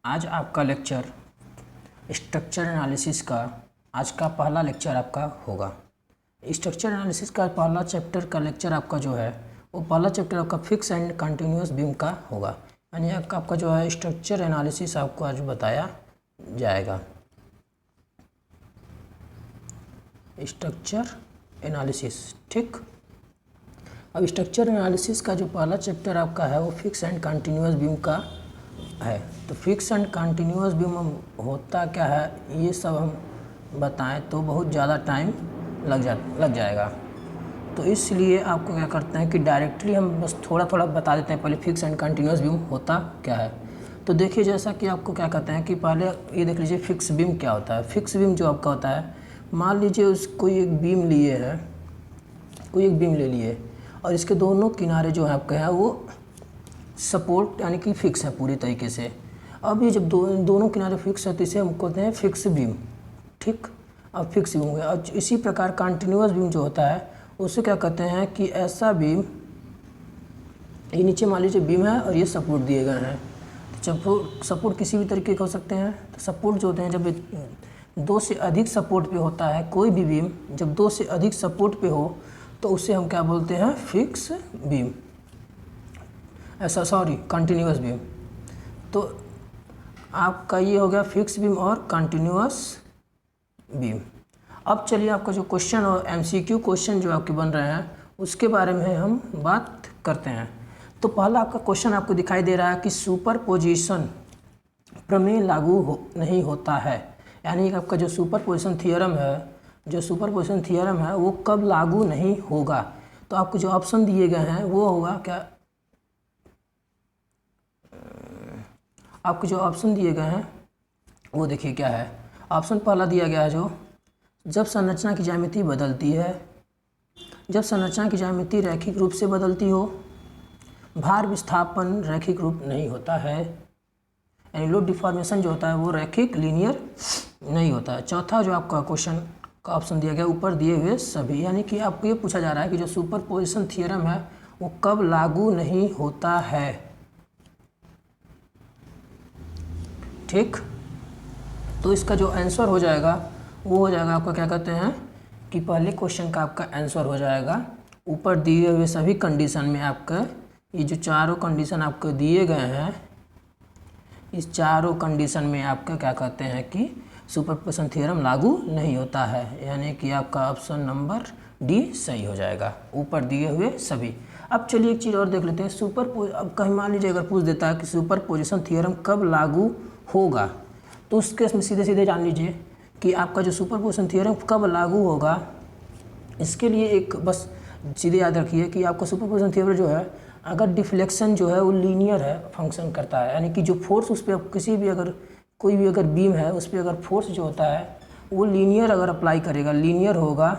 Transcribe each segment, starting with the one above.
आज आपका lecture structure analysis का आज का पहला लेक्चर आपका होगा। स्ट्रक्चर एनालिसिस का पहला चैप्टर का लेक्चर आपका जो है वो पहला चैप्टर आपका फिक्स एंड कंटिन्यूअस बीम का होगा। यानी आपका जो है स्ट्रक्चर एनालिसिस आपको आज बताया जाएगा। स्ट्रक्चर एनालिसिस, ठीक। अब स्ट्रक्चर एनालिसिस का जो पहला चैप्टर आपका है वो फिक्स एंड कंटिन्यूअस बीम का है। तो फिक्स एंड कंटिन्यूअस बीम होता क्या है ये सब हम बताएं तो बहुत ज़्यादा टाइम लग जाएगा। तो इसलिए आपको क्या करते हैं कि डायरेक्टली हम बस थोड़ा थोड़ा बता देते हैं पहले फिक्स एंड कंटिन्यूअस बीम होता क्या है। तो देखिए, जैसा कि आपको क्या कहते हैं कि पहले ये देख लीजिए फिक्स बीम क्या होता है। फिक्स बीम जो आपका होता है, मान लीजिए कोई एक बीम लिए है, कोई एक बीम ले लिए और इसके दोनों किनारे जो है आपके हैं वो सपोर्ट यानी कि फिक्स है पूरी तरीके से। अब ये जब दोनों किनारे फिक्स है तो इसे हम कहते हैं फिक्स बीम, ठीक। अब फिक्स बीम हो गया। और इसी प्रकार कंटिन्यूअस बीम जो होता है उसे क्या कहते हैं कि ऐसा बीम, ये नीचे मान लीजिए बीम है और ये सपोर्ट दिए गए हैं। तो सपोर्ट किसी भी तरीके के हो सकते हैं। तो सपोर्ट जो होते हैं जब दो से अधिक सपोर्ट पे होता है, कोई भी बीम जब दो से अधिक सपोर्ट पे हो तो उसे हम क्या बोलते हैं, फिक्स बीम, कंटिन्यूअस बीम। तो आपका ये हो गया फिक्स बीम और कंटिन्यूअस बीम। अब चलिए आपका जो क्वेश्चन और एमसीक्यू क्वेश्चन जो आपके बन रहे हैं उसके बारे में हम बात करते हैं। तो पहला आपका क्वेश्चन आपको दिखाई दे रहा है कि सुपरपोजिशन प्रमेय लागू नहीं होता है। यानी कि आपका जो सुपरपोजिशन थ्योरम है, वो कब लागू नहीं होगा। तो आपको जो ऑप्शन दिए गए हैं वो होगा क्या, आपको जो ऑप्शन दिए गए हैं वो देखिए क्या है। ऑप्शन पहला दिया गया है जो जब संरचना की ज्यामिति बदलती है, जब संरचना की ज्यामिति रैखिक रूप से बदलती हो, भार विस्थापन रैखिक रूप नहीं होता है, यानी लोड डिफॉर्मेशन जो होता है वो रैखिक लीनियर नहीं होता है। चौथा जो आपका क्वेश्चन का ऑप्शन दिया गया ऊपर दिए हुए सभी, यानी कि आपको ये पूछा जा रहा है कि जो सुपरपोजिशन थ्योरम है वो कब लागू नहीं होता है, ठीक। तो इसका जो आंसर हो जाएगा वो हो जाएगा आपका क्या कहते हैं कि पहले क्वेश्चन का आपका आंसर हो जाएगा ऊपर दिए हुए सभी कंडीशन में। आपका ये जो चारों कंडीशन आपको दिए गए हैं, इस चारों कंडीशन में आपका क्या कहते हैं कि सुपरपोजिशन थ्योरम लागू नहीं होता है, यानी कि आपका ऑप्शन नंबर डी सही हो जाएगा ऊपर दिए हुए सभी। अब चलिए एक चीज़ और देख लेते हैं। अब कहीं मान लीजिए अगर पूछ देता है कि सुपरपोजिशन थ्योरम कब लागू होगा, तो उस केस में सीधे सीधे जान लीजिए कि आपका जो सुपरपोजिशन थ्योरम कब लागू होगा, इसके लिए एक बस सीधे याद रखिए कि आपका सुपरपोजिशन थ्योरम जो है अगर डिफ्लेक्शन जो है वो लीनियर है, फंक्शन करता है, यानी कि जो फोर्स उस पर किसी भी अगर कोई भी अगर बीम है उस पर अगर फोर्स जो होता है वो लीनियर अगर अप्लाई करेगा, लीनियर होगा,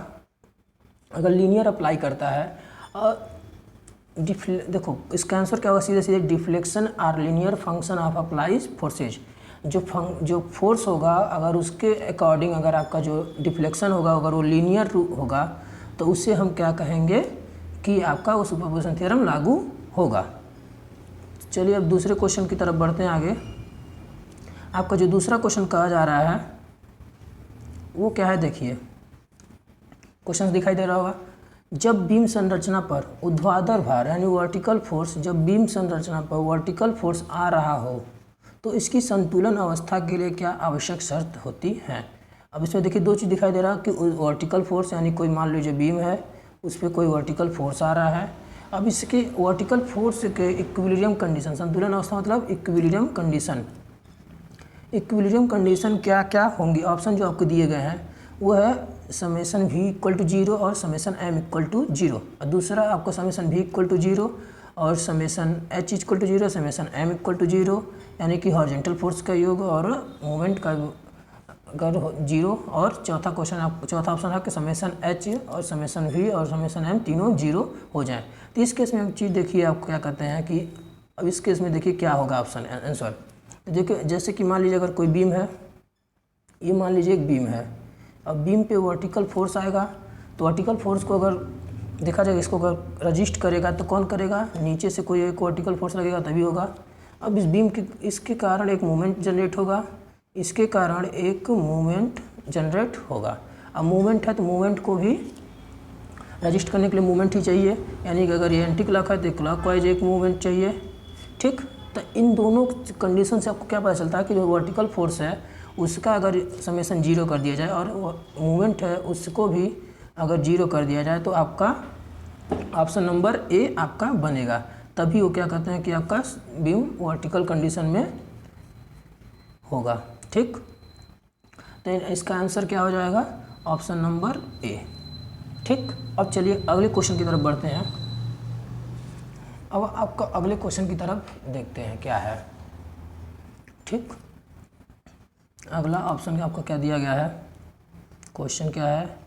अगर लीनियर अप्लाई करता है। और देखो इसका आंसर क्या होगा, सीधे सीधे deflection are linear function of applies forces. जो फोर्स होगा अगर उसके अकॉर्डिंग अगर आपका जो डिफ्लेक्शन होगा अगर वो लीनियर होगा तो उससे हम क्या कहेंगे कि आपका वो सुपरपोजिशन थ्योरम लागू होगा। चलिए अब दूसरे क्वेश्चन की तरफ बढ़ते हैं आगे। आपका जो दूसरा क्वेश्चन कहा जा रहा है वो क्या है, देखिए क्वेश्चन दिखाई दे रहा होगा। जब बीम संरचना पर ऊर्ध्वाधर भार यानी वर्टिकल फोर्स, जब बीम संरचना पर वर्टिकल फोर्स आ रहा हो तो इसकी संतुलन अवस्था के लिए क्या आवश्यक शर्त होती है। अब इसमें देखिए दो चीज़ दिखाई दे रहा है कि वर्टिकल फोर्स यानी कोई मान लीजिए बीम है उस पर कोई वर्टिकल फोर्स आ रहा है। अब इसके वर्टिकल फोर्स के इक्विलिब्रियम कंडीशन, संतुलन अवस्था मतलब इक्विलिब्रियम कंडीशन, इक्विलिब्रियम कंडीशन क्या क्या होंगी। ऑप्शन जो आपको दिए गए हैं वो है समेसन v इक्वल टू 0 और समेसन m इक्वल टू 0, और दूसरा आपको समेसन v इक्वल टू 0 और summation h equal to 0, summation m equal to 0, यानी कि हॉरिजॉन्टल फोर्स का योग और मूवमेंट का अगर 0। और चौथा ऑप्शन है कि समेसन h और समेसन v और समेसन m तीनों 0 हो जाएं। तो इस केस में एक चीज़ देखिए आप क्या कहते हैं कि अब इस केस में देखिए क्या होगा ऑप्शन आंसर। देखिए जैसे कि मान लीजिए अगर कोई बीम है, ये मान लीजिए एक बीम है, अब बीम पे वर्टिकल फोर्स आएगा तो वर्टिकल फोर्स को अगर देखा जाएगा इसको अगर रजिस्ट करेगा तो कौन करेगा, नीचे से कोई एक वर्टिकल फोर्स लगेगा तभी होगा। अब इस बीम के इसके कारण एक मूवमेंट जनरेट होगा, इसके कारण एक मूवमेंट जनरेट होगा। अब मूवमेंट है तो मूवमेंट को भी रजिस्ट करने के लिए मूवमेंट ही चाहिए, यानी कि अगर ये एंटी क्लॉक है तो क्लॉकवाइज एक मूवमेंट चाहिए। ठीक, तो इन दोनों कंडीशन से आपको क्या पता चलता है कि जो वर्टिकल फोर्स है उसका अगर समेशन 0 कर दिया जाए और मूवमेंट है उसको भी अगर 0 कर दिया जाए तो आपका ऑप्शन नंबर ए आपका बनेगा। तभी वो क्या कहते हैं कि आपका बीम वर्टिकल कंडीशन में होगा। ठीक, तो इसका आंसर क्या हो जाएगा? Option number A. ठीक, अब चलिए अगले क्वेश्चन की तरफ बढ़ते हैं। अब आपका अगले क्वेश्चन की तरफ देखते हैं क्या है। ठीक, अगला ऑप्शन आपका क्या दिया गया है? क्वेश्चन क्या है?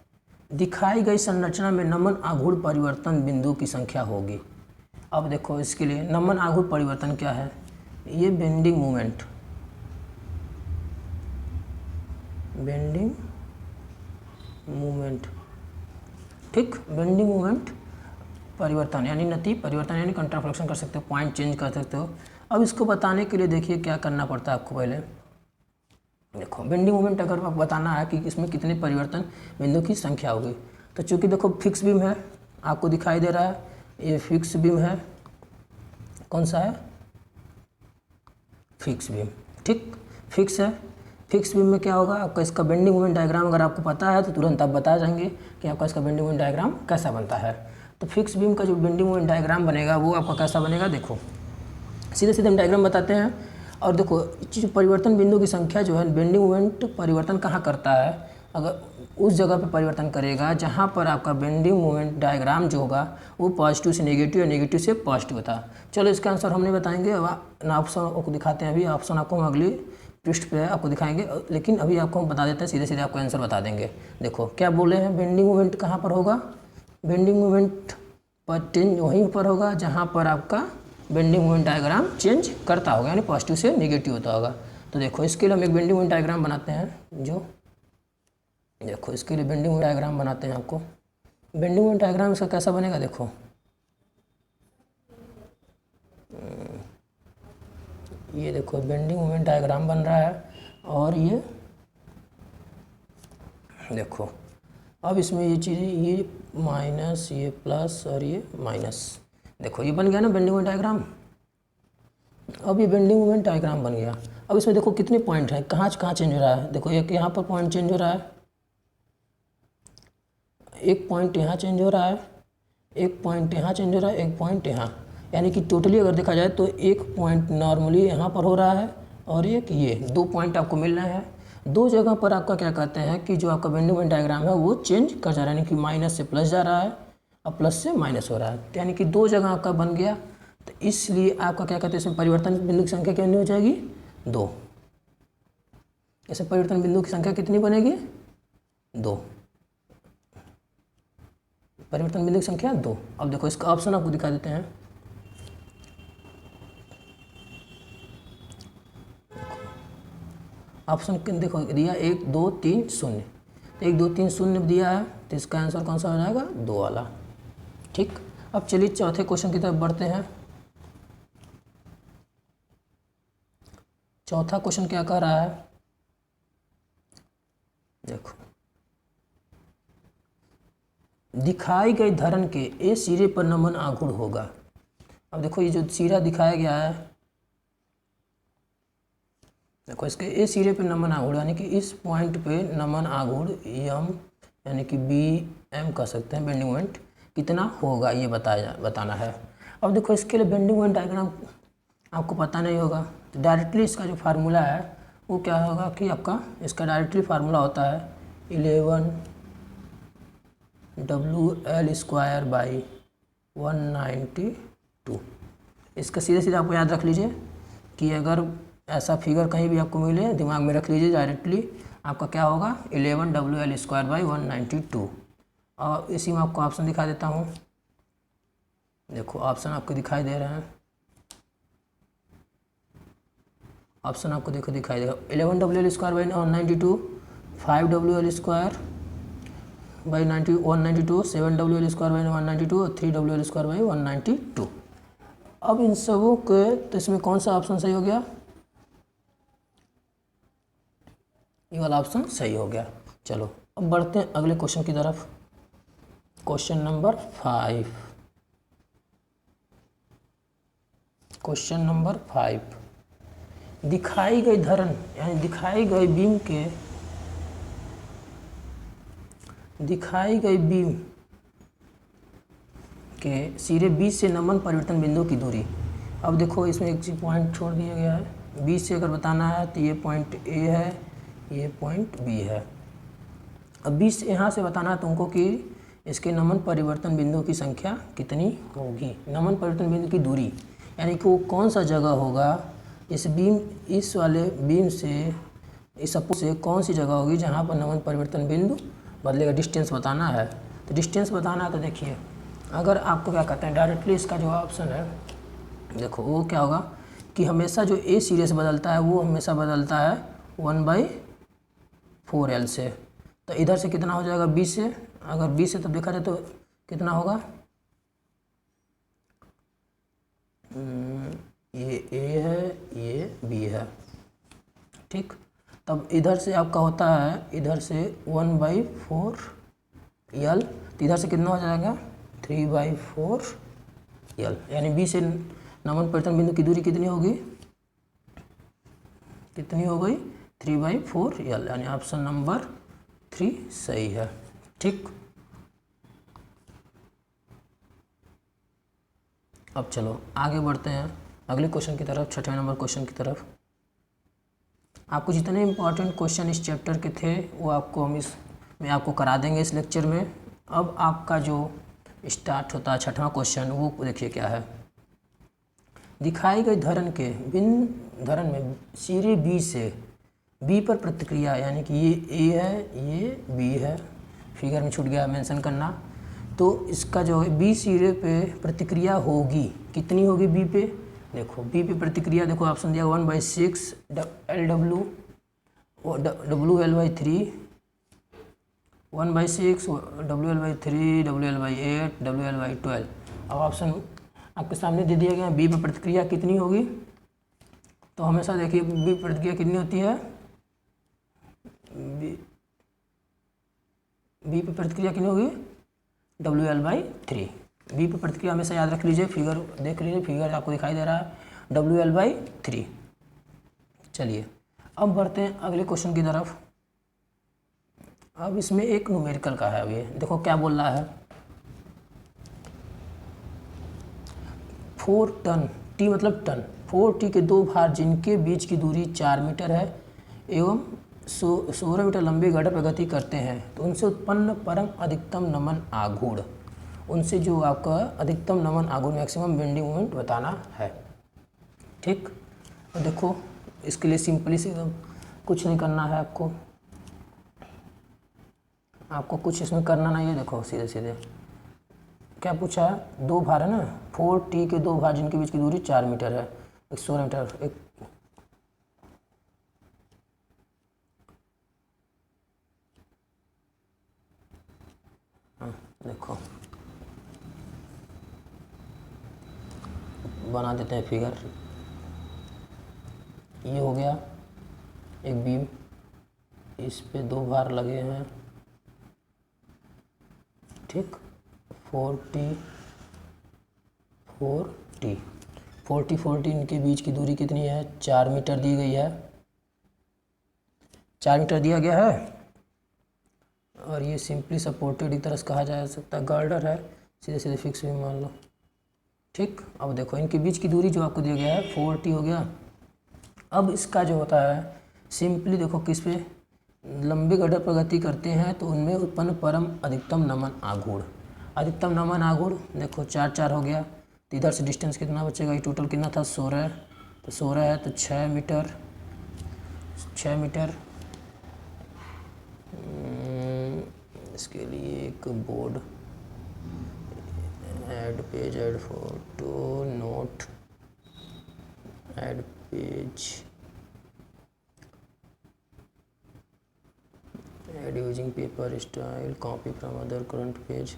दिखाई गई संरचना में नमन आघूर्ण परिवर्तन बिंदु की संख्या होगी। अब देखो इसके लिए नमन आघूर्ण परिवर्तन क्या है? ये बेंडिंग मोमेंट, बेंडिंग मोमेंट। ठीक, बेंडिंग मोमेंट परिवर्तन यानी नति परिवर्तन यानी कंट्राफ्लेक्शन कर सकते हो, पॉइंट चेंज कर सकते हो। अब इसको बताने के लिए देखिए क्या करना पड़ता है आपको। पहले देखो बेंडिंग मोमेंट अगर आपको बताना है कि इसमें कितने परिवर्तन बिंदु की संख्या होगी, तो चूंकि देखो फिक्स बीम है, आपको दिखाई दे रहा है ये फिक्स बीम है। कौन सा है? Fix beam. ठीक, फिक्स है। फिक्स बीम में क्या होगा आपका? इसका बेंडिंग मोमेंट डायग्राम अगर आपको पता है तो तुरंत आप बता जाएंगे कि आपका इसका बेंडिंग मोमेंट डायग्राम कैसा बनता है। तो फिक्स बीम का जो बेंडिंग मोमेंट डायग्राम बनेगा वो आपका कैसा बनेगा? देखो सीधे सीधे हम डायग्राम बताते हैं। और देखो जो परिवर्तन बिंदु की संख्या जो है, बेंडिंग मोमेंट परिवर्तन कहाँ करता है? अगर उस जगह पर परिवर्तन करेगा जहाँ पर आपका बेंडिंग मोमेंट डायग्राम जो होगा वो पॉजिटिव से नेगेटिव या नेगेटिव से पॉजिटिव होता। चलो इसका आंसर हमने बताएंगे। अब ऑप्शन को दिखाते हैं। अभी ऑप्शन आपको हम अगली पृष्ठ पे आपको दिखाएंगे, लेकिन अभी आपको हम बता देते हैं, सीधे सीधे आपको आंसर बता देंगे। देखो क्या बोले हैं, बेंडिंग मोमेंट कहाँ पर होगा? बेंडिंग मोमेंट पर चेंज वहीं पर होगा जहाँ पर आपका बेंडिंग मोमेंट डायग्राम चेंज करता होगा, यानी पॉजिटिव से नेगेटिव होता होगा। तो देखो इसके लिए हम एक बेंडिंग मोमेंट डायग्राम बनाते हैं। जो देखो इसके लिए बेंडिंग मोमेंट डायग्राम बनाते हैं। आपको बेंडिंग मोमेंट डायग्राम इसका कैसा बनेगा? देखो ये देखो बेंडिंग मोमेंट डायग्राम बन रहा है और ये देखो अब इसमें ये चीज़ें, ये माइनस, ये प्लस और ये माइनस, देखो ये बन गया ना बेंडिंग मोमेंट डायग्राम। अब ये बेंडिंग मोमेंट डायग्राम बन गया। अब इसमें देखो कितने पॉइंट हैं, कहाँ चेंज हो रहा है? देखो एक यहाँ पर पॉइंट चेंज हो रहा है, एक पॉइंट यहाँ चेंज हो रहा है, एक पॉइंट यहाँ चेंज हो रहा है, एक पॉइंट यहाँ, यानी कि टोटली अगर देखा जाए तो एक पॉइंट नॉर्मली यहाँ पर हो रहा है और एक ये 2 पॉइंट आपको मिल रहे हैं। 2 जगह पर आपका क्या कहते हैं कि जो आपका बेंडिंग मोमेंट डायग्राम है वो चेंज कर जा रहा है, यानी कि माइनस से प्लस जा रहा है और प्लस से माइनस हो रहा है, यानी कि 2 जगह आपका बन गया। तो इसलिए आपका क्या कहते हैं इसमें परिवर्तन बिंदु की संख्या कितनी हो जाएगी? 2। ऐसे परिवर्तन बिंदु की संख्या कितनी बनेगी? 2। परिवर्तन बिंदु की संख्या 2। अब देखो इसका ऑप्शन आपको दिखा देते हैं। ऑप्शन देखो दिया 1 2 3 0। तो 1 2 3 0 दिया है, तो इसका आंसर कौन सा हो जाएगा? 2 वाला। ठीक, अब चलिए चौथे क्वेश्चन की तरफ बढ़ते हैं। चौथा क्वेश्चन क्या कह रहा है? देखो दिखाई गई धरण के ए सिरे पर नमन आघूर्ण होगा। अब देखो ये जो सिरा दिखाया गया है, देखो इसके ए सिरे पे नमन आघूर्ण, यानी कि इस पॉइंट पे नमन आघूर्ण एम यानी कि बी एम कह सकते हैं, बेंडिंग मोमेंट कितना होगा ये बताना है। अब देखो इसके लिए बेंडिंग मोमेंट डायग्राम आपको पता नहीं होगा, तो डायरेक्टली इसका जो फार्मूला है वो क्या होगा कि आपका इसका डायरेक्टली फार्मूला होता है 11 WL²/192। इसका सीधे सीधे आपको याद रख लीजिए कि अगर ऐसा फिगर कहीं भी आपको मिले दिमाग में रख लीजिए, डायरेक्टली आपका क्या होगा 11 WL²/192। और इसी में आपको ऑप्शन दिखा देता हूँ। देखो ऑप्शन आपको दिखाई दे रहे हैं, ऑप्शन आपको देखो दिखाई देगा 11 WL²/192, 5 WL²/192, 7 WL²/192 और 3 WL²/192। अब इन सबों के तो इसमें कौन सा ऑप्शन सही हो गया? ये वाला ऑप्शन सही हो गया। चलो अब बढ़ते हैं अगले क्वेश्चन की तरफ। Question number 5। क्वेश्चन नंबर 5, दिखाई गई धरण यानी दिखाई गई बीम के सिरे 20 से नमन परिवर्तन बिंदु की दूरी। अब देखो इसमें एक पॉइंट छोड़ दिया गया है। 20 से अगर बताना है तो ये पॉइंट ए है, ये पॉइंट बी है। अब 20 यहाँ से बताना है तुमको कि इसके नमन परिवर्तन बिंदु की संख्या कितनी होगी। नमन परिवर्तन बिंदु की दूरी यानी कि वो कौन सा जगह होगा इस वाले बीम से इस सपोज से कौन सी जगह होगी जहाँ पर नमन परिवर्तन बिंदु बदलेगा। डिस्टेंस बताना है। तो डिस्टेंस बताना है तो देखिए, अगर आपको क्या कहते हैं डायरेक्टली इसका जो ऑप्शन है देखो वो क्या होगा कि हमेशा जो ए सिरे से बदलता है वो हमेशा बदलता है 1/4L से। तो इधर से कितना हो जाएगा 20 से, अगर 20 से तब देखा जाए तो कितना होगा, ये ए है ये बी है, ठीक। तब इधर से आपका होता है इधर से 1/4L, तो इधर से कितना हो जाएगा 3/4L, यानी बी से नमन परिवर्तन बिंदु की दूरी कितनी होगी, कितनी हो गई 3/4L, यानी ऑप्शन नंबर 3 सही है, ठीक। अब चलो आगे बढ़ते हैं अगले क्वेश्चन की तरफ, छठे नंबर क्वेश्चन की तरफ। आपको जितने इम्पोर्टेंट क्वेश्चन इस चैप्टर के थे वो आपको मैं आपको करा देंगे इस लेक्चर में। अब आपका जो स्टार्ट होता है छठवां क्वेश्चन, वो देखिए क्या है। दिखाई गई धरण में सिरे बी से बी पर प्रतिक्रिया, यानी कि ये ए है ये बी है, फिगर में छूट गया मेंशन करना। तो इसका जो है बी सिरे पे प्रतिक्रिया होगी, कितनी होगी बी पे, देखो बी पे प्रतिक्रिया देखो ऑप्शन दिया 1/6 LW WL/3, 1/6 WL/3 WL/8 WL/12। अब ऑप्शन आपके सामने दे दिया गया बी पे प्रतिक्रिया कितनी होगी। तो हमेशा देखिए बी प्रतिक्रिया कितनी होती है, बी पे प्रतिक्रिया कितनी होगी WL/3। बी पे प्रतिक्रिया हमेशा याद रख लीजिए, फिगर देख लीजिए, फिगर आपको दिखाई दे रहा है WL/3। चलिए अब बढ़ते हैं अगले क्वेश्चन की तरफ। अब इसमें एक न्यूमेरिकल का है। अब ये देखो क्या बोल रहा है, 4 टन, टी मतलब टन, 4T के दो भार जिनके बीच की दूरी 4 मीटर है एवं 16 मीटर लंबे गड्ढे पर गति करते हैं, तो उनसे उत्पन्न परम अधिकतम नमन आघूर्ण, उनसे जो आपका अधिकतम नमन आघूर्ण मैक्सिमम बेंडिंग मोमेंट बताना है, ठीक। तो देखो इसके लिए सिंपली से एकदम कुछ नहीं करना है आपको कुछ इसमें करना नहीं है। देखो सीधे सीधे क्या पूछा है, दो भार है ना, 4T के दो भार जिनके बीच की दूरी 4 मीटर है, 16 मीटर एक, देखो बना देते हैं फिगर। ये हो गया एक बीम, इस पे दो भार लगे हैं, ठीक। 40 इनके बीच की दूरी कितनी है 4 मीटर दी गई है, 4 मीटर दिया गया है। और ये सिंपली सपोर्टेड एक तरह से कहा जा सकता है, गर्डर है, सीधे सीधे फिक्स भी मान लो, ठीक। अब देखो इनके बीच की दूरी जो आपको दिया गया है 4T हो गया। अब इसका जो होता है सिंपली देखो किस पे लंबे गड्ढे पर गति करते हैं तो उनमें उत्पन्न परम अधिकतम नमन आघूर्ण, अधिकतम नमन आघूर्ण देखो 4 हो गया। तो इधर से डिस्टेंस कितना बचेगा, ये टोटल कितना था 16, तो 16 है तो 6 मीटर, 6 मीटर। इसके लिए एक board, add page, add photo, note, add page, add using paper style, copy from other current page.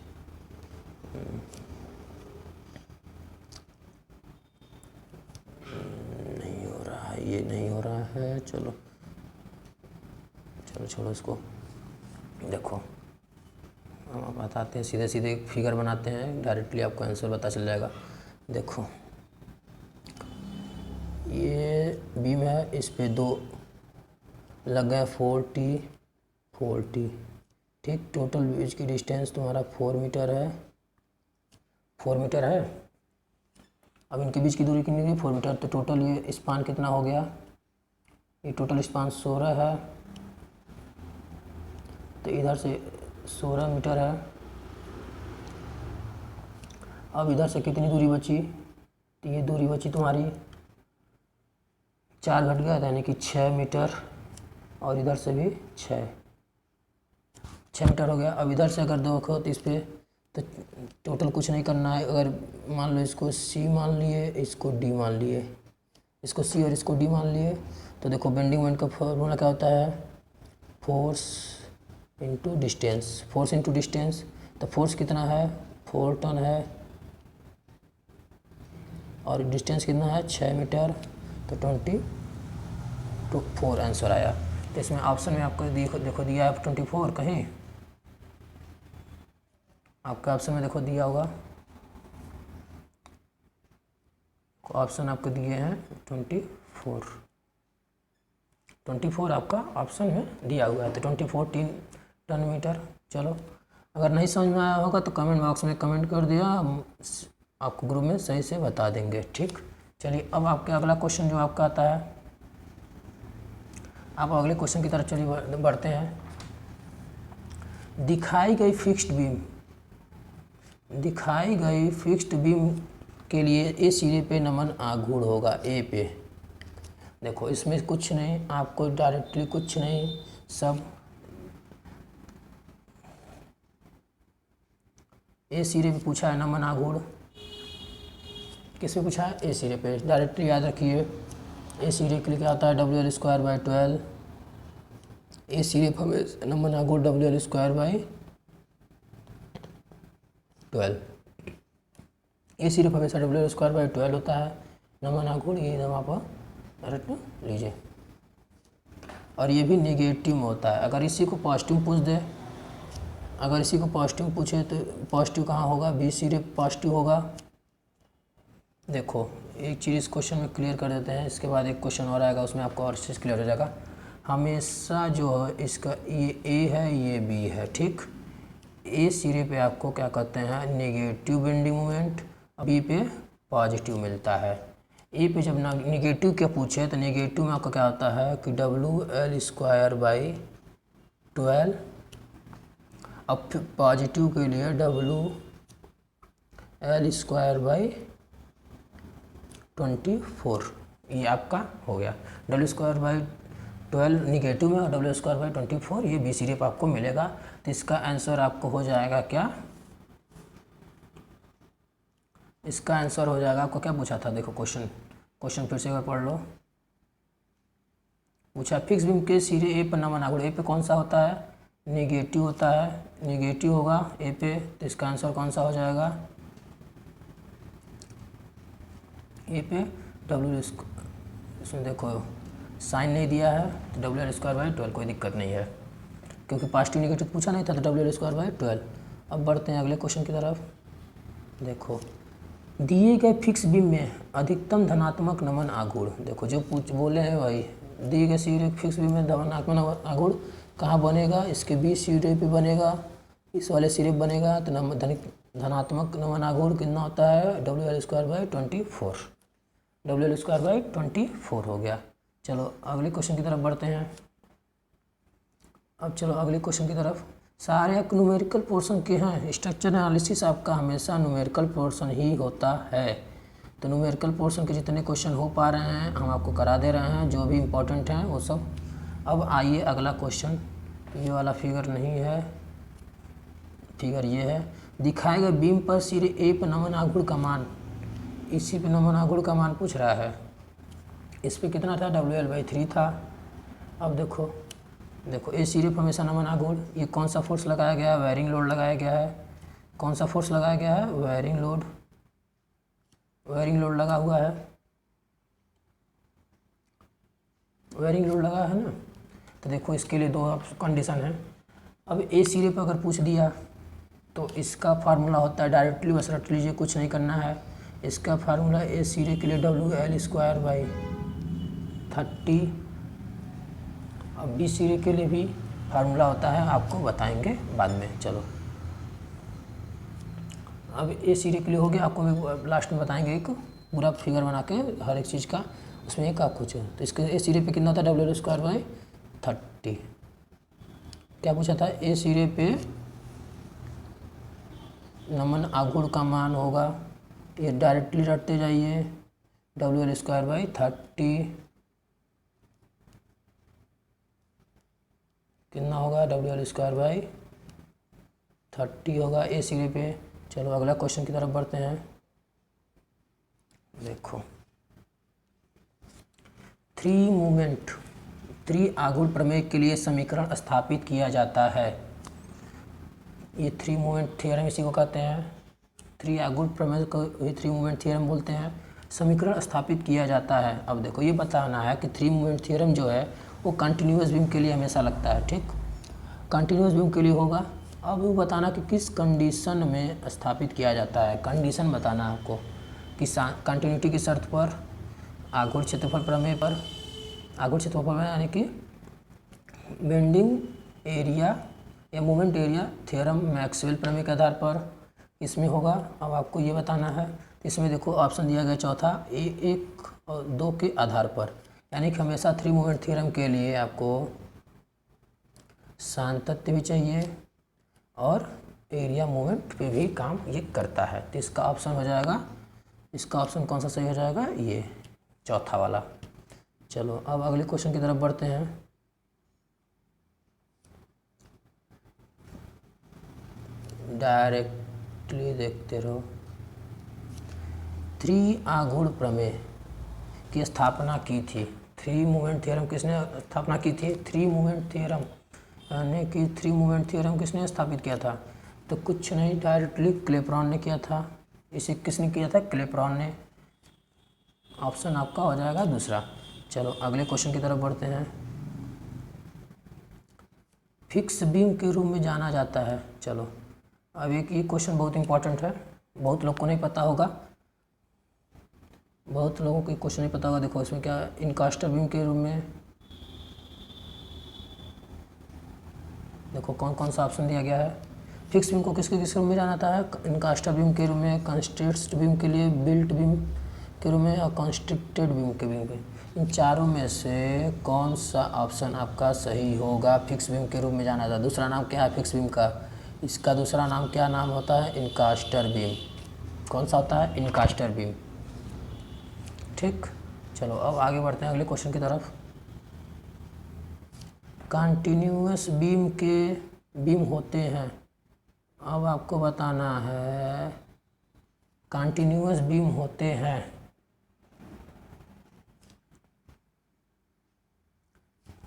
ये नहीं हो रहा है, चलो चलो छोड़ो इसको। देखो हम बताते हैं, सीधे सीधे फिगर बनाते हैं, डायरेक्टली आपको आंसर पता चल जाएगा। देखो ये बीम है, इस पे 2 लग गए 40, ठीक। टोटल बीच की डिस्टेंस तुम्हारा 4 मीटर है, 4 मीटर है। अब इनके बीच की दूरी कितनी है? 4 मीटर। तो टोटल ये स्पान कितना हो गया? ये टोटल स्पान 16 है, तो इधर से 16 मीटर है। अब इधर से कितनी दूरी बची? तो ये दूरी बची तुम्हारी 4 घट गया, यानी कि 6 मीटर, और इधर से भी 6 मीटर हो गया। अब इधर से अगर देखो तो इस पर तो टोटल कुछ नहीं करना है। अगर मान लो इसको C मान लिए, इसको D मान लिए, इसको C और इसको D मान लिए, तो देखो बेंडिंग मोमेंट का फॉर्मूला क्या होता है? Force into distance. Force into distance, तो फोर्स कितना है? 4 टन है, और डिस्टेंस कितना है? 6 मीटर, तो 24 आंसर आया। तो इसमें ऑप्शन में आपको देखो दिया है 24, कहीं आपका ऑप्शन में देखो दिया होगा, ऑप्शन आपको दिए हैं 24 आपका ऑप्शन में दिया हुआ है। तो 24 3 टन मीटर। चलो अगर नहीं समझ में आया होगा तो कमेंट बॉक्स में कमेंट कर दिया, हम आपको ग्रुप में सही से बता देंगे, ठीक। चलिए अब आपके अगला क्वेश्चन जो आपका आता है, आप अगले क्वेश्चन की तरफ चलिए बढ़ते हैं। दिखाई गई फिक्स्ड बीम के लिए ए सिरे पे नमन आघूर्ण होगा, ए पे। देखो इसमें कुछ नहीं, आपको डायरेक्टली कुछ नहीं, सब ए सिरे पे पूछा है नमन आघूर्ण। किस पे पूछा है? ए सिरे पे। डायरेक्टली याद रखिए, ए सिरे के लिए क्या आता है? WL²/12। ए सिरे पे हमें नमन आघूर्ण WL²/12। ए सिर्फ हमेशा WL²/12 होता है। नमन आघूर्ण ये एकदम आप रट लीजिए। और ये भी नेगेटिव में होता है। अगर इसी को पॉजिटिव पूछ दे, अगर इसी को पॉजिटिव पूछे तो पॉजिटिव कहाँ होगा? बी सिर्फ पॉजिटिव होगा। देखो एक चीज़ इस क्वेश्चन में क्लियर कर देते हैं, इसके बाद एक क्वेश्चन और आएगा, उसमें आपको और चीज़ क्लियर हो जाएगा। हमेशा जो है इसका ये ए है, ये बी है, ठीक। ए सिरे पे आपको क्या कहते हैं? नेगेटिव बेंडिंग मोमेंट, बी पे पॉजिटिव मिलता है। ए पे जब नेगेटिव क्या पूछे तो नेगेटिव में आपका क्या होता है कि WL²/12। अब पॉजिटिव के लिए WL²/24, ये आपका हो गया। WL²/12 निगेटिव में और WL²/24 ये बी सिरे पे आपको मिलेगा। तो इसका आंसर आपको हो जाएगा क्या? इसका आंसर हो जाएगा, आपको क्या पूछा था? देखो क्वेश्चन फिर से एक बार पढ़ लो। पूछा फिक्स बीम के सिरे ए पर नमन आघूर्ण, ए पे कौन सा होता है? नेगेटिव होता है, नेगेटिव होगा ए पे। तो इसका आंसर कौन सा हो जाएगा? ए पे WL, इसमें देखो साइन नहीं दिया है तो WL²/12, कोई दिक्कत नहीं है, क्योंकि पॉजिटिव नेगेटिव पूछा नहीं था तो WL²/12। अब बढ़ते हैं अगले क्वेश्चन की तरफ। देखो दिए गए फिक्स बीम में अधिकतम धनात्मक नमन आघूर्ण, देखो जो बोले हैं भाई, दिए गए सिरे फिक्स बीम में धनात्मक आघूर्ण कहाँ बनेगा? इसके बी सिरे पे बनेगा, इस वाले सिरे पे बनेगा। तो धनात्मक नमन आघूर्ण कितना होता है? WL²/24। WL²/24 हो गया। चलो अगले क्वेश्चन की तरफ बढ़ते हैं। अब चलो अगले क्वेश्चन की तरफ। सारे न्यूमेरिकल पोर्शन के हैं, स्ट्रक्चर एनालिसिस आपका हमेशा न्यूमेरिकल पोर्शन ही होता है। तो न्यूमेरिकल पोर्शन के जितने क्वेश्चन हो पा रहे हैं हम आपको करा दे रहे हैं, जो भी इम्पोर्टेंट हैं वो सब। अब आइए अगला क्वेश्चन, ये वाला फिगर नहीं है, फिगर ये है। दिखाए गए बीम पर सिरे ए पर नमन आघूर्ण का मान, इसी पे नमन आघूर्ण का मान पूछ रहा है। इस पे कितना था? WL/3 था। अब देखो ए सिरे पर हमेशा नमन आघूर्ण, ये कौन सा फोर्स लगाया गया है? वायरिंग लोड लगाया गया है। कौन सा फोर्स लगाया गया है? वायरिंग लोड लगा हुआ है। वेरिंग लोड लगा है ना। तो देखो इसके लिए दो कंडीशन है। अब ए सिरे पर अगर पूछ दिया तो इसका फार्मूला होता है, डायरेक्टली बस रट लीजिए, कुछ नहीं करना है। इसका फार्मूला ए सिरे के लिए WL²/30। अब बी सिरे के लिए भी फार्मूला होता है, आपको बताएंगे बाद में। चलो अब ए सिरे के लिए हो गया, आपको भी लास्ट में बताएंगे एक पूरा फिगर बना के हर एक चीज़ का, उसमें एक आप कुछ। तो इसके ए सिरे पे कितना होता है WL²/30। क्या पूछा था, ए सिरे पे नमन आघूर्ण का मान होगा, ये डायरेक्टली रटते जाइए, WL²/30 कितना होगा, WL²/30 होगा ए सिरे पे। चलो अगला क्वेश्चन की तरफ बढ़ते हैं। देखो 3 आघूर्ण प्रमेय के लिए समीकरण स्थापित किया जाता है। ये 3 मूवमेंट थ्योरम इसी को कहते हैं। 3 आघूर्ण प्रमेय को ये 3 मूवमेंट थ्योरम बोलते हैं। समीकरण स्थापित किया जाता है। अब देखो ये बताना है कि 3 मूवमेंट थ्योरम जो है वो कंटिन्यूअस बीम के लिए हमेशा लगता है, ठीक, कंटिन्यूअस बीम के लिए होगा। अब वो बताना कि किस कंडीशन में स्थापित किया जाता है, कंडीशन बताना है आपको कि कंटिन्यूटी की शर्त पर, आघूर्ण क्षेत्रफल प्रमेय पर, आघूर्ण क्षेत्रफल प्रमेय यानी कि बेंडिंग एरिया या मोमेंट एरिया थ्योरम मैक्सवेल प्रमेय के आधार पर इसमें होगा। अब आपको ये बताना है, इसमें देखो ऑप्शन दिया गया चौथा, A1 और 2 के आधार पर, यानी कि हमेशा 3 मूवमेंट थ्योरम के लिए आपको सातत्य भी चाहिए और एरिया मूवमेंट पे भी काम ये करता है। तो इसका ऑप्शन हो जाएगा, इसका ऑप्शन कौन सा सही हो जाएगा, ये चौथा वाला। चलो अब अगले क्वेश्चन की तरफ बढ़ते हैं। डायरेक्टली देखते रहो। 3 आघूर्ण प्रमेय की स्थापना की थी। 3 मूवमेंट थ्योरम किसने स्थापना की थी, 3 मूवमेंट थ्योरम यानी कि 3 मूवमेंट थ्योरम किसने स्थापित किया था, तो कुछ नहीं, डायरेक्टली क्लेप्रॉन ने किया था। इसे किसने किया था, क्लेप्रॉन ने। ऑप्शन आपका हो जाएगा दूसरा। चलो अगले क्वेश्चन की तरफ बढ़ते हैं। फिक्स बीम के रूप में जाना जाता है। चलो अब एक ये क्वेश्चन बहुत इंपॉर्टेंट है, बहुत लोग को नहीं पता होगा, बहुत लोगों को क्वेश्चन नहीं पता होगा। देखो इसमें क्या, इनकास्टर बीम के रूप में देखो कौन कौन सा ऑप्शन दिया गया है। फिक्स बीम को किसके किस रूप में जाना जाता है, इनकास्टर बीम के रूप में, कंस्ट्रेस्ड बीम के लिए, बिल्ट बीम के रूप में और कंस्ट्रक्टेड बीम के बीम पे। इन चारों में से कौन सा ऑप्शन आपका सही होगा, फिक्स बीम के रूप में जाना था। दूसरा नाम क्या है फिक्स बीम का, इसका दूसरा नाम क्या नाम होता है, इनकास्टर बीम। कौन सा होता है, इनकास्टर बीम, ठीक। चलो अब आगे बढ़ते हैं अगले क्वेश्चन की तरफ। कंटिन्यूअस बीम के बीम होते हैं। अब आपको बताना है कंटिन्यूअस बीम होते हैं,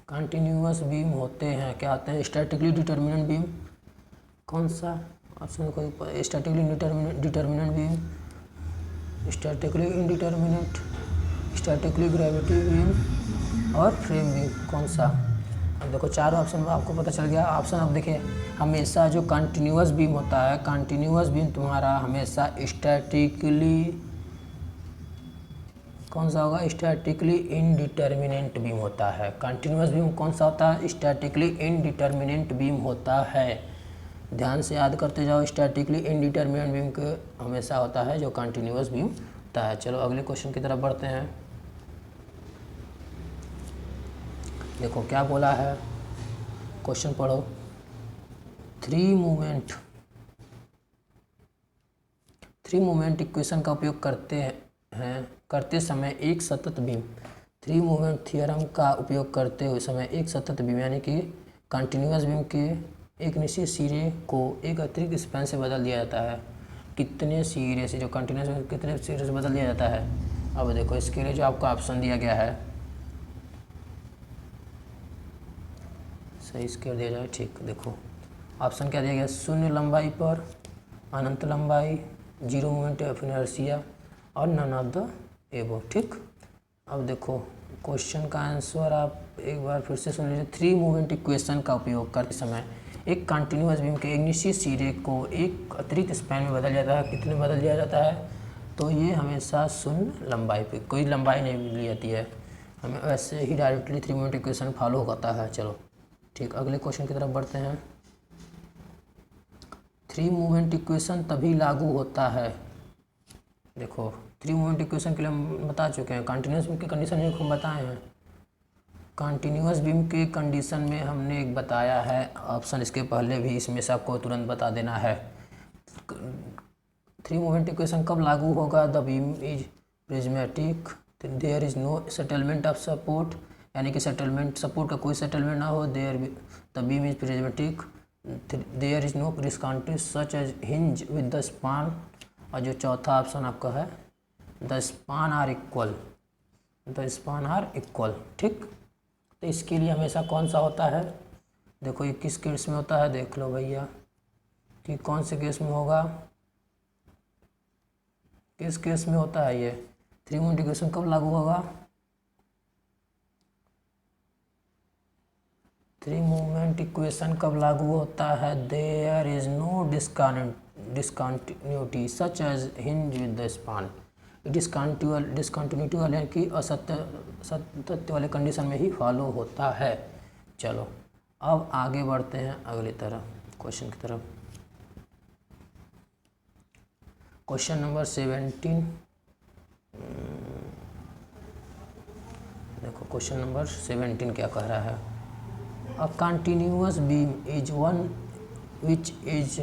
कंटिन्यूअस बीम होते हैं क्या होते हैं, स्टैटिकली डिटर्मिनेंट बीम। कौन सा ऑप्शन, कोई statically determinant beam, statically indeterminate, statically gravity beam और फ्रेम बीम, कौन सा। अब देखो चारों ऑप्शन में आपको पता चल गया। ऑप्शन अब देखिए, हमेशा जो कंटिन्यूअस बीम होता है, कंटिन्यूअस बीम तुम्हारा हमेशा स्टैटिकली कौन सा होगा, स्टैटिकली इनडिटर्मिनेंट बीम होता है। कंटिन्यूअस बीम कौन सा होता है, स्टैटिकली इनडिटर्मिनेंट बीम होता है। ध्यान से याद करते जाओ, स्टैटिकली इनडिटर्मिनेंट बीम के हमेशा होता है जो कंटिन्यूअस बीम होता है। चलो अगले क्वेश्चन की तरफ बढ़ते हैं। देखो क्या बोला है, क्वेश्चन पढ़ो। 3 मूवमेंट इक्वेशन का उपयोग करते समय एक सतत बीम, 3 मूवमेंट थ्योरम का उपयोग करते हुए समय एक सतत बीम यानी कि कंटिन्यूअस बीम के एक निश्चित सिरे को एक अतिरिक्त स्पैन से बदल दिया जाता है। कितने सिरे से, जो कंटिन्यूअस बीम कितने सिरे से बदल दिया जाता है। अब देखो इसके लिए जो आपको ऑप्शन दिया गया है, सही स्केयर दिया जाए, ठीक। देखो ऑप्शन क्या दिया गया, शून्य लंबाई पर, अनंत लंबाई, 0 मोमेंट ऑफ इनर्शिया और नन ऑफ द एबो, ठीक। अब देखो क्वेश्चन का आंसर आप एक बार फिर से सुन लीजिए। 3 मूवमेंट इक्वेशन का उपयोग करते समय एक कंटिन्यूअस बीम के एक निश्चित सिरे को एक अतिरिक्त स्पैन में बदल जाता है। कितने बदल दिया जाता है? तो ये हमेशा शून्य लंबाई पे, कोई लंबाई नहीं ली जाती है, हमें वैसे ही डायरेक्टली 3 मूवमेंट इक्वेशन फॉलो करता है। चलो ठीक, अगले क्वेश्चन की तरफ बढ़ते हैं। 3 मूवमेंट इक्वेशन तभी लागू होता है। देखो 3 मूवमेंट इक्वेशन के लिए हम बता चुके हैं, कंटिन्यूअस बीम की कंडीशन में हम बताए हैं। कंटिन्यूअस बीम के कंडीशन में हमने एक बताया है ऑप्शन, इसके पहले भी, इसमें से आपको तुरंत बता देना है। 3 मूवमेंट इक्वेशन कब लागू होगा? The beam is prismatic, there is no settlement of support, यानी कि सेटलमेंट, सपोर्ट का कोई सेटलमेंट ना हो। There the beam is prismatic, there is no discontinuous such as hinge with the span. और जो चौथा ऑप्शन आपका है the span are equal, the span are equal. ठीक, तो इसके लिए हमेशा कौन सा होता है? देखो ये किस केस में होता है, देख लो भैया कि कौन से केस में होगा, किस केस में होता है ये। 3 मूवमेंट इक्वेशन कब लागू होगा? 3 मूवमेंट इक्वेशन कब लागू होता है? There is no discontinuity such as hinge with the span. Discontinuity वाले की असत्य वाले कंडीशन में ही फॉलो होता है। चलो अब आगे बढ़ते हैं अगली तरफ, क्वेश्चन की तरफ। Question number 17। देखो क्वेश्चन नंबर 17 क्या कह रहा है। A continuous beam is one which is,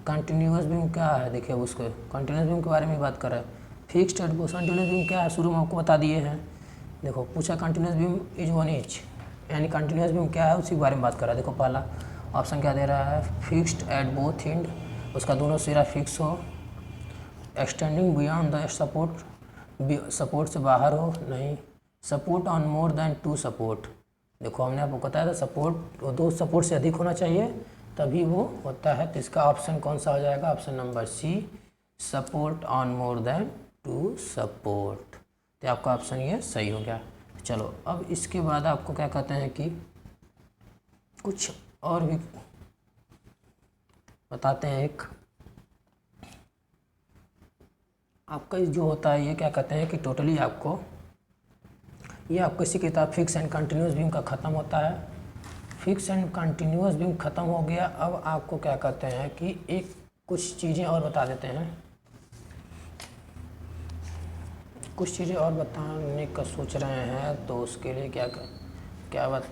continuous beam क्या है? देखिए अब उसको कंटिन्यूअस बीम के बारे में बात कर रहा है। फिक्स्ड एट कंटिन्यूअस बीम क्या है, शुरू में आपको बता दिए हैं। देखो पूछा continuous beam is one inch, यानी कंटिन्यूअस बीम क्या है उसी के बारे में बात कर रहा है। देखो पहला ऑप्शन क्या दे रहा है, फिक्स्ड एट बोथ एंड, उसका दोनों सिरा फिक्स हो। Extending beyond the support, support से बाहर हो, नहीं। Support on more than 2 support, देखो हमने आपको बताया था सपोर्ट 2 सपोर्ट से अधिक होना चाहिए तभी वो होता है। तो इसका ऑप्शन कौन सा हो जाएगा? Option number C, support on more than 2 support. तो आपका ऑप्शन ये सही हो गया। चलो अब इसके बाद आपको क्या कहते हैं कि कुछ और भी बताते हैं। एक आपका जो होता है ये क्या कहते हैं कि टोटली आपको, ये आपको इसी किताब फिक्स एंड कंटिन्यूअस बीम का ख़त्म होता है। फिक्स एंड कंटिन्यूअस बीम ख़त्म हो गया। अब आपको क्या कहते हैं कि एक कुछ चीज़ें और बता देते हैं, कुछ चीज़ें और बताने का सोच रहे हैं। तो उसके लिए क्या बात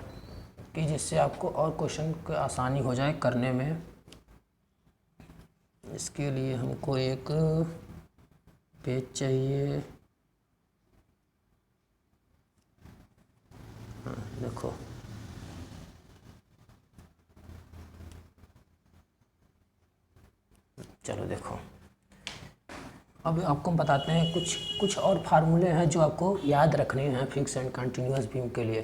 कि जिससे आपको और क्वेश्चन को आसानी हो जाए करने में। इसके लिए हमको एक पेज चाहिए। हाँ देखो चलो देखो अब आपको हम बताते हैं कुछ और फार्मूले हैं जो आपको याद रखने हैं फिक्स एंड कंटिन्यूअस बीम के लिए।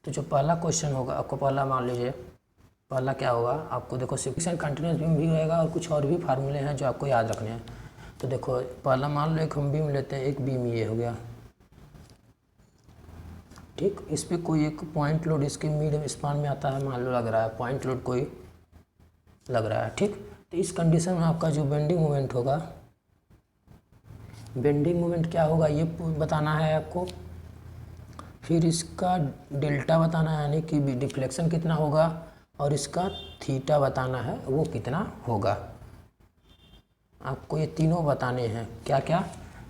तो जो पहला क्वेश्चन होगा आपको, पहला मान लीजिए पहला क्या होगा आपको, देखो फिक्स एंड कंटिन्यूअस बीम भी रहेगा और कुछ और भी फार्मूले हैं जो आपको याद रखने हैं। तो देखो पहला मान लो एक हम बीम लेते हैं, एक बीम ये हो गया, ठीक। इस पर कोई एक पॉइंट लोड इसके मिड स्पान में आता है, मान लो लग रहा है पॉइंट लोड कोई लग रहा है, ठीक। तो इस कंडीशन में आपका जो बेंडिंग मोमेंट होगा, बेंडिंग मोमेंट क्या होगा ये बताना है आपको। फिर इसका डेल्टा बताना है, यानी कि डिफ्लेक्शन कितना होगा, और इसका थीटा बताना है वो कितना होगा। आपको ये तीनों बताने हैं। क्या क्या,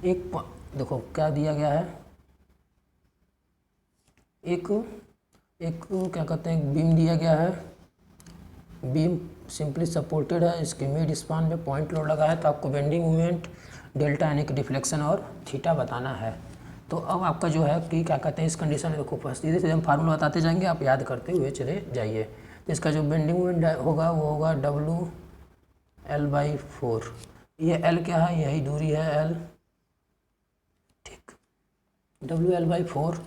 एक देखो क्या दिया गया है, एक क्या कहते हैं बीम दिया गया है, बीम सिंपली सपोर्टेड है, इसके मिड स्पान में पॉइंट लोड लगा है। तो आपको बेंडिंग मोमेंट, डेल्टा यानी कि डिफ्लेक्शन और थीटा बताना है। तो अब आपका जो है कि क्या कहते हैं इस कंडीशन में देखो फर्स्ट धीरे धीरे हम फार्मूला बताते जाएंगे, आप याद करते हुए चले जाइए। तो इसका जो बेंडिंग मोमेंट होगा वो होगा WL/4। ये L क्या है, यही दूरी है L, ठीक। WL/4,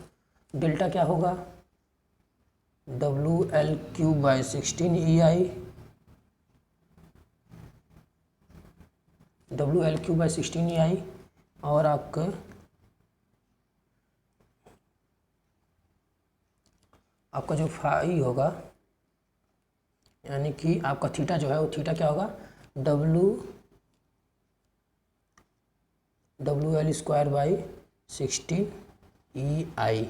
डेल्टा क्या होगा WL3/16 EI, WL3/16 EI। और आपके आपका जो फाई होगा, यानी कि आपका थीटा जो है वो थीटा क्या होगा, WL²/16 EI।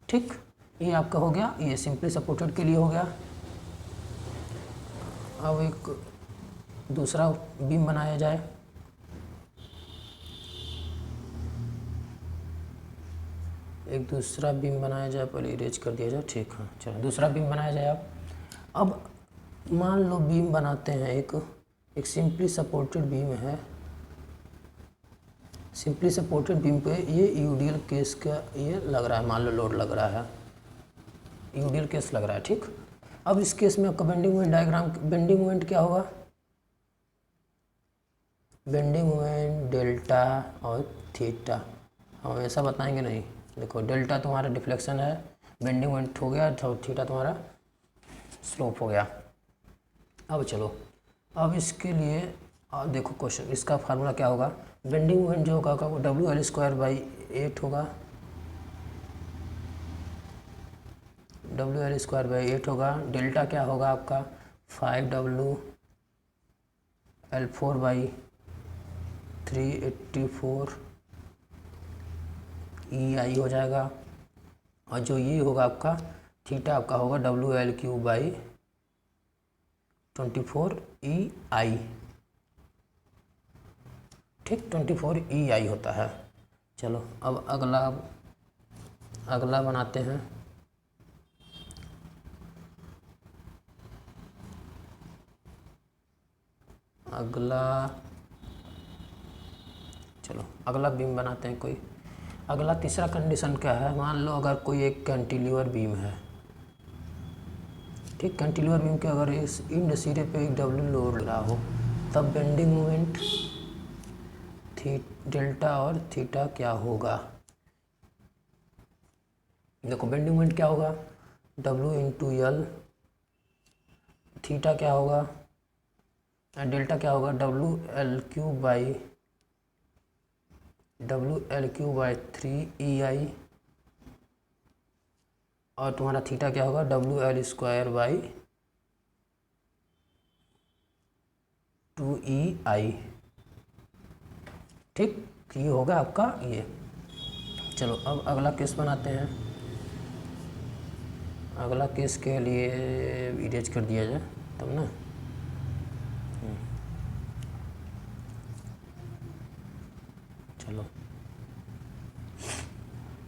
ठीक, ये आपका हो गया, ये सिंपली सपोर्टेड के लिए हो गया। अब एक दूसरा बीम बनाया जाए। एक दूसरा बीम बनाया जाए, पहले इरेज कर दिया जाए। ठीक है, चलो दूसरा बीम बनाया जाए। अब मान लो बीम बनाते हैं, एक सिंपली सपोर्टेड बीम है। सिंपली सपोर्टेड बीम पे ये यूडियल केस का ये लग रहा है, मान लो लोड लग रहा है, यूडियल केस लग रहा है। ठीक, अब इस केस में आपका bending moment diagram, bending moment क्या होगा, बेंडिंग मोमेंट डेल्टा और थीटा हम ऐसा बताएंगे नहीं। देखो डेल्टा तुम्हारा डिफ्लेक्शन है, बेंडिंग मोमेंट हो गया, तो थीटा तुम्हारा स्लोप हो गया। अब चलो, अब इसके लिए देखो क्वेश्चन, इसका फार्मूला क्या होगा, बेंडिंग मोमेंट जो होगा वो WL²/8 होगा, WL²/8 होगा। डेल्टा क्या होगा आपका 5WL4/384 EI हो जाएगा। और जो ये होगा आपका थीटा आपका होगा WL3/24 EI। ठीक, 24 EI होता है। चलो अब अगला बनाते हैं। चलो अगला बीम बनाते हैं कोई। अगला तीसरा कंडीशन क्या है, मान लो अगर कोई एक कैंटिलीवर बीम है। ठीक, कैंटिलीवर बीम के अगर इस इंड सिरे पे एक W लोड लगा हो, तब बेंडिंग मोमेंट डेल्टा और थीटा क्या होगा। देखो बेंडिंग मोमेंट क्या होगा W×L, थीटा क्या होगा, डेल्टा क्या होगा WL3EI, और तुम्हारा थीटा क्या होगा WL²/2EI। ठीक, ये होगा आपका ये। चलो अब अगला केस बनाते हैं। अगला केस के लिए इरेज कर दिया जाए तब ना। चलो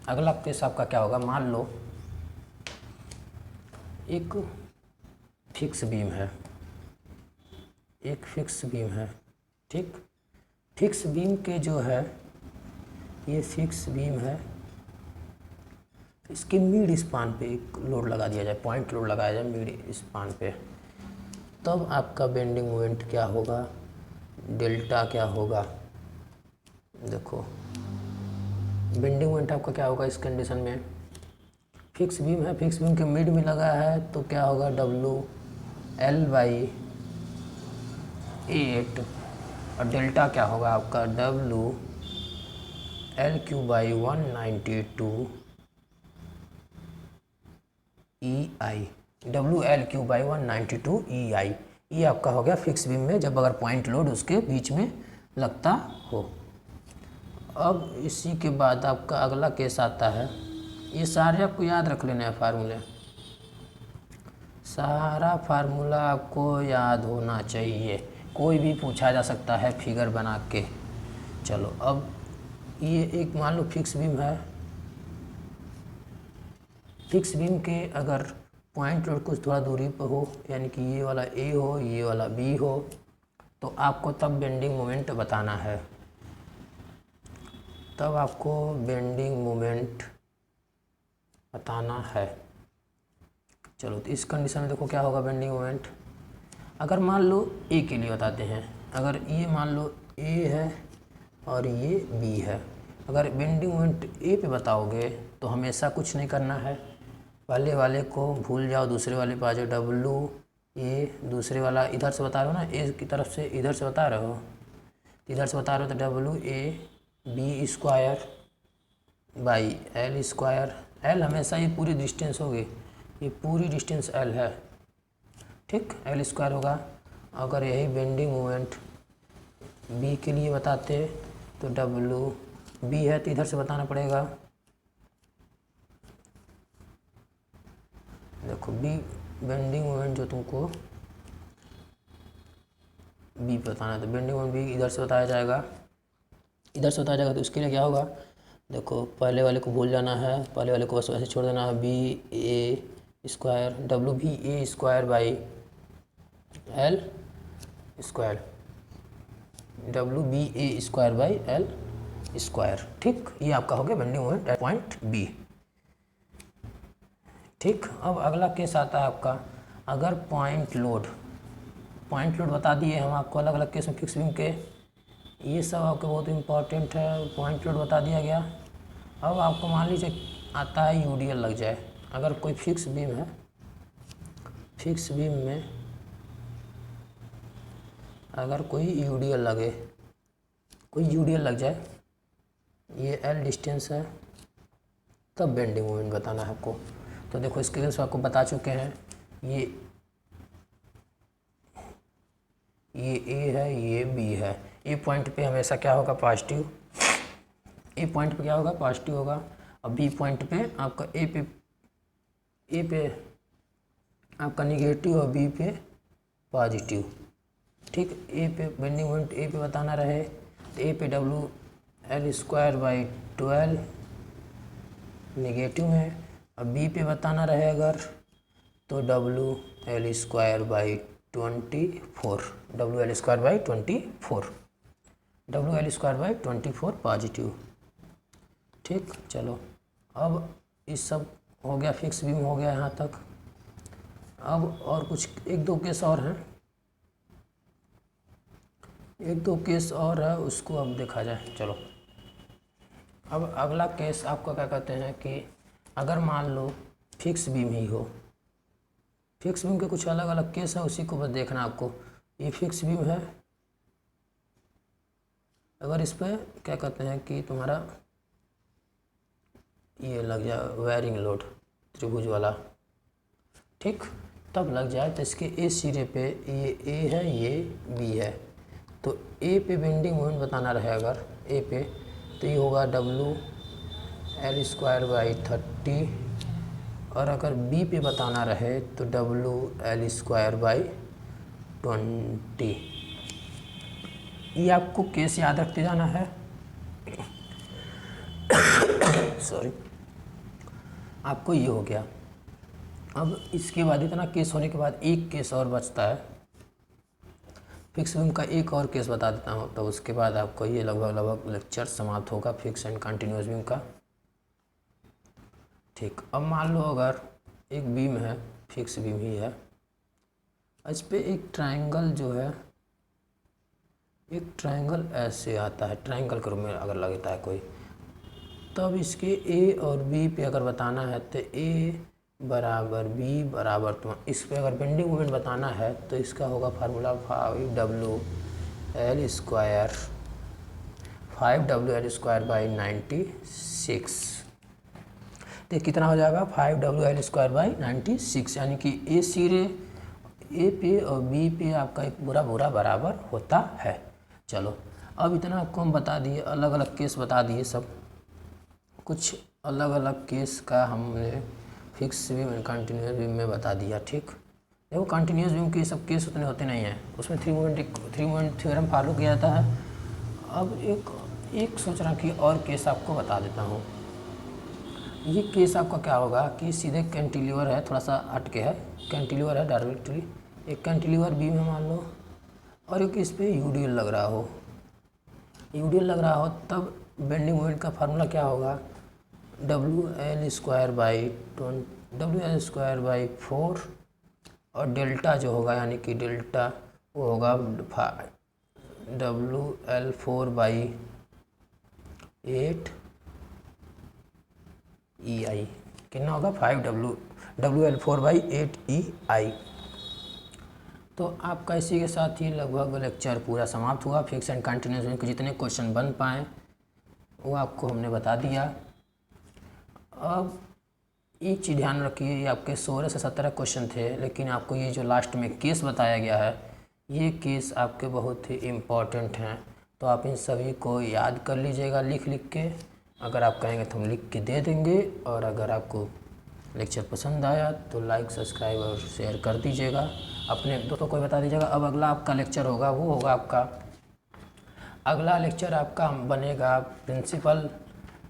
अगला केस आपका क्या होगा, मान लो एक फिक्स बीम है, एक फिक्स बीम है। ठीक, फिक्स बीम के जो है, ये फिक्स बीम है, इसके मिड स्पान पे एक लोड लगा दिया जाए, पॉइंट लोड लगाया जाए मिड स्पान पे, तब आपका बेंडिंग मोमेंट क्या होगा, डेल्टा क्या होगा। देखो बेंडिंग मोमेंट आपका क्या होगा इस कंडीशन में, फिक्स बीम है, फिक्स बीम के मिड में लगा है, तो क्या होगा WL/8, और डेल्टा क्या होगा आपका WL3/192 EI, WL3/192 EI। ये आपका हो गया फिक्स बीम में जब अगर पॉइंट लोड उसके बीच में लगता हो। अब इसी के बाद आपका अगला केस आता है, ये सारे आपको याद रख लेना है फार्मूले, सारा फार्मूला आपको याद होना चाहिए, कोई भी पूछा जा सकता है फिगर बना के। चलो अब ये एक मान लो फिक्स बीम है, फिक्स बीम के अगर पॉइंट लोड कुछ थोड़ा दूरी पर हो, यानी कि ये वाला A हो, ये वाला B हो, तो आपको तब बेंडिंग मोमेंट बताना है, तब आपको बेंडिंग मोमेंट बताना है। चलो तो इस कंडीशन में देखो क्या होगा बेंडिंग मोमेंट, अगर मान लो A के लिए बताते हैं, अगर ये मान लो A है और ये B है, अगर बेंडिंग मोमेंट A पे बताओगे तो हमेशा कुछ नहीं करना है, पहले वाले को भूल जाओ, दूसरे वाले पे आ जाओ, WA, दूसरे वाला इधर से बता रहे हो ना, A की तरफ से इधर से बता रहे हो, इधर से बता रहे हो तो WAB² एल हमेशा ये पूरी डिस्टेंस होगी, ये पूरी डिस्टेंस एल है, ठीक, एल स्क्वायर होगा। अगर यही बेंडिंग मोमेंट बी के लिए बताते तो डब्लू बी है तो इधर से बताना पड़ेगा, देखो बी बेंडिंग मोमेंट जो तुमको बी बताना है तो बेंडिंग मोमेंट बी इधर से बताया जाएगा, इधर से बताया जाएगा। तो उसके लिए क्या होगा, देखो पहले वाले को भूल जाना है, पहले वाले को बस ऐसे छोड़ देना है, बी ए स्क्वायर डब्लू भी A square by L square, W B A square by L square, ठीक। ये आपका हो गया bending moment at point B, ठीक। अब अगला केस आता है आपका, अगर पॉइंट लोड बता दिए हम आपको अलग अलग केस में फिक्स बीम के, ये सब आपको बहुत इम्पॉर्टेंट है, पॉइंट लोड बता दिया गया। अब आपको मान लीजिए आता है यूडीएल लग जाए, अगर कोई फिक्स बीम है, फिक्स बीम में अगर कोई यूडीएल लगे, कोई यूडीएल लग जाए, ये एल डिस्टेंस है, तब बेंडिंग मोमेंट बताना है आपको। तो देखो इसके केस आपको बता चुके हैं, ये ए है, ये बी है, ए पॉइंट पे हमेशा क्या होगा, पॉजिटिव, ए पॉइंट पे क्या होगा, पॉजिटिव होगा। अब बी पॉइंट पे आपका ए पे आपका निगेटिव और बी पे पॉजिटिव, ठीक। ए पे बेंडिंग मोमेंट ए पे बताना रहे तो ए पे W L square by 12 negative में, अब बी पे बताना रहे अगर तो W L square by 24, W L square by 24, W L square by 24 positive, ठीक। चलो अब इस सब हो गया, फिक्स बीम हो गया यहाँ तक। अब और कुछ एक दो केस और हैं, एक दो केस और है, उसको अब देखा जाए। चलो अब अगला केस आपका क्या कहते हैं कि अगर मान लो फिक्स बीम ही हो, फिक्स बीम के कुछ अलग अलग केस है, उसी को बस देखना आपको। ये फिक्स बीम है, अगर इस पर क्या कहते हैं कि तुम्हारा ये लग जाए वायरिंग लोड त्रिभुज वाला, ठीक, तब लग जाए तो इसके ए सिरे पे ये ए है, ये बी है, तो ए पे बेंडिंग मोमेंट बताना रहे अगर ए पे, तो ये होगा डब्लू एल स्क्वायर बाई 30, और अगर बी पे बताना रहे तो डब्लू एल स्क्वायर बाई 20। ये आपको केस याद रखते जाना है सॉरी, आपको ये हो गया। अब इसके बाद इतना केस होने के बाद एक केस और बचता है, फिक्स बीम का एक और केस बता देता हूँ, तो उसके बाद आपको ये लगभग लेक्चर समाप्त होगा फिक्स एंड कंटिन्यूस बीम का, ठीक। अब मान लो अगर एक बीम है, फिक्स बीम ही है, इस पे एक ट्रायंगल जो है, एक ट्रायंगल ऐसे आता है, ट्रायंगल के रूप में अगर लगता है कोई, तब इसके ए और बी पे अगर बताना है तो ए बराबर बी बराबर, तो इस पे अगर बेंडिंग मोमेंट बताना है तो इसका होगा formula 5W L square, 5W L square by 96, तो कितना हो जाएगा 5W एल स्क्वायर बाई 96, यानी कि ए सिरे ए पे और बी पे आपका एक पूरा बराबर होता है। चलो अब इतना आपको हम बता दिए, अलग अलग केस बता दिए, सब कुछ अलग अलग केस का हमने fix beam and continuous beam में बता दिया, ठीक। देखो कंटिन्यूस बीम के सब केस उतने होते नहीं हैं, उसमें थ्री मोमेंट थ्योरम फॉलो किया जाता है। अब एक सोच रहा कि और केस आपको बता देता हूँ। ये केस आपका क्या होगा कि सीधे कैंटिलीवर है, थोड़ा सा हटके है, कैंटिलीवर है डायरेक्टली, एक कैंटिलीवर बीम है मान लो, और एक इस पर यूडीएल लग रहा हो, यूडीएल लग रहा हो, तब बेंडिंग मोमेंट का फार्मूला क्या होगा, डब्लू एल स्क्वायर बाई 4, और डेल्टा जो होगा यानी कि डेल्टा वो होगा WL4 बाई 8 EI, कितना होगा 5WL4 बाई 8 EI। तो आपका इसी के साथ ही लगभग लेक्चर पूरा समाप्त हुआ। फिक्स एंड कंटिन्यूस में जितने क्वेश्चन बन पाए वो आपको हमने बता दिया। अब एक चीज़ ध्यान रखिए, ये आपके 16 से 17 क्वेश्चन थे, लेकिन आपको ये जो लास्ट में केस बताया गया है, ये केस आपके बहुत ही इम्पॉर्टेंट हैं। तो आप इन सभी को याद कर लीजिएगा लिख लिख के। अगर आप कहेंगे तो हम लिख के दे देंगे, और अगर आपको लेक्चर पसंद आया तो लाइक, सब्सक्राइब और शेयर कर दीजिएगा, अपने दोस्तों को बता दीजिएगा। अब अगला आपका लेक्चर होगा, वो होगा आपका अगला लेक्चर आपका बनेगा प्रिंसिपल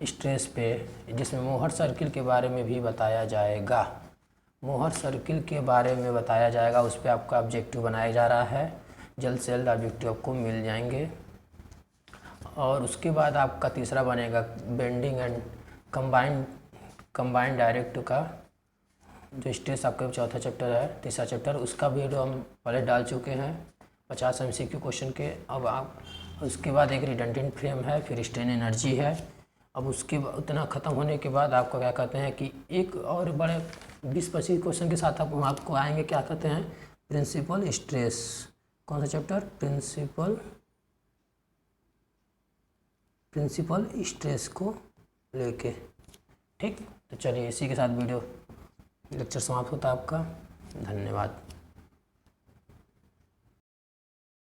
स्ट्रेस पे, जिसमें मोहर सर्किल के बारे में भी बताया जाएगा। मोहर सर्किल के बारे में बताया जाएगा, उस पर आपका ऑब्जेक्टिव बनाया जा रहा है। जल्द से जल्द ऑब्जेक्टिव आपको मिल जाएंगे। और उसके बाद आपका तीसरा बनेगा बेंडिंग एंड कंबाइंड डायरेक्ट का जो स्ट्रेस आपका चौथा चैप्टर है, तीसरा चैप्टर, उसका वीडियो हम पहले डाल चुके हैं 50 MCQ क्वेश्चन के। अब आप उसके बाद एक रिडंडेंट फ्रेम है, फिर स्ट्रेन एनर्जी है। अब उसके उतना ख़त्म होने के बाद आपको क्या कहते हैं कि एक और बड़े 20-25 क्वेश्चन के साथ आपको आएंगे, क्या कहते हैं, प्रिंसिपल स्ट्रेस। कौन सा चैप्टर? प्रिंसिपल स्ट्रेस को लेके। ठीक, तो चलिए इसी के साथ वीडियो लेक्चर समाप्त होता है आपका। धन्यवाद।